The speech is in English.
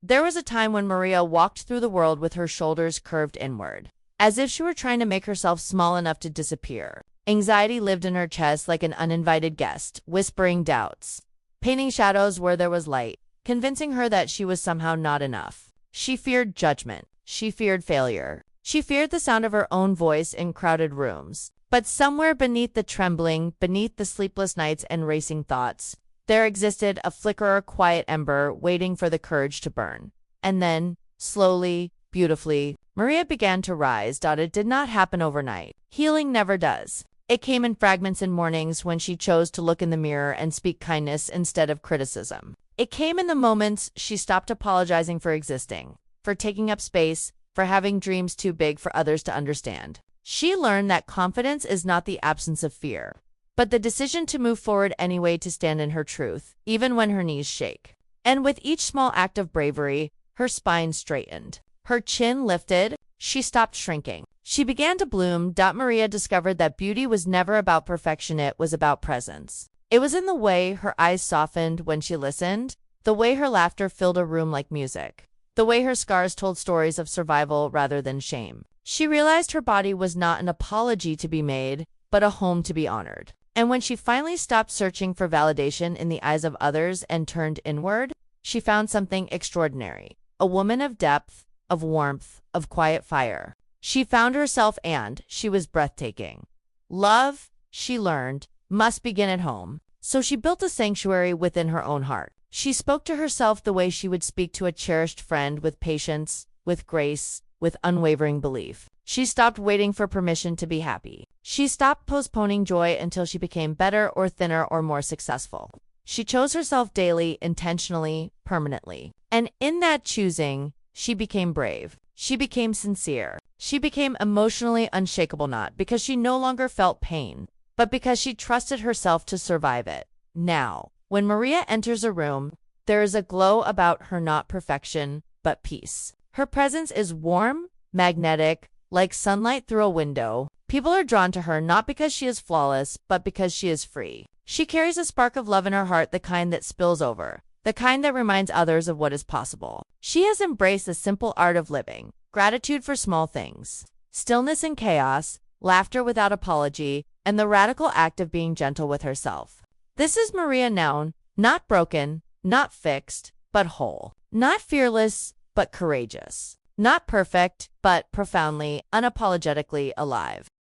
There was a time when Maria walked through the world with her shoulders curved inward, as if she were trying to make herself small enough to disappear. Anxiety lived in her chest like an uninvited guest, whispering doubts, painting shadows where there was light, convincing her that she was somehow not enough. She feared judgment. She feared failure. She feared the sound of her own voice in crowded rooms. But somewhere beneath the trembling, beneath the sleepless nights and racing thoughts, there existed a flicker, quiet ember waiting for the courage to burn. And then, slowly, beautifully, Maria began to rise. It did not happen overnight. Healing never does. It came in fragments in mornings when she chose to look in the mirror and speak kindness instead of criticism. It came in the moments she stopped apologizing for existing, for taking up space, for having dreams too big for others to understand. She learned that confidence is not the absence of fear, but the decision to move forward anyway, to stand in her truth, even when her knees shake. And with each small act of bravery, her spine straightened. Her chin lifted. She stopped shrinking. She began to bloom. Maria discovered that beauty was never about perfection, it was about presence. It was in the way her eyes softened when she listened, the way her laughter filled a room like music, the way her scars told stories of survival rather than shame. She realized her body was not an apology to be made, but a home to be honored. And when she finally stopped searching for validation in the eyes of others and turned inward, she found something extraordinary. A woman of depth, of warmth, of quiet fire. She found herself, and she was breathtaking. Love, she learned, must begin at home. So she built a sanctuary within her own heart. She spoke to herself the way she would speak to a cherished friend, with patience, with grace, with unwavering belief. She stopped waiting for permission to be happy. She stopped postponing joy until she became better or thinner or more successful. She chose herself daily, intentionally, permanently. And in that choosing, she became brave. She became sincere. She became emotionally unshakable, not because she no longer felt pain, but because she trusted herself to survive it. Now, when Maria enters a room, there is a glow about her, not perfection, but peace. Her presence is warm, magnetic, like sunlight through a window. People are drawn to her not because she is flawless, but because she is free. She carries a spark of love in her heart, the kind that spills over, the kind that reminds others of what is possible. She has embraced the simple art of living, gratitude for small things, stillness in chaos, laughter without apology, and the radical act of being gentle with herself. This is Maria now, not broken, not fixed, but whole, not fearless, but courageous, not perfect, but profoundly, unapologetically alive.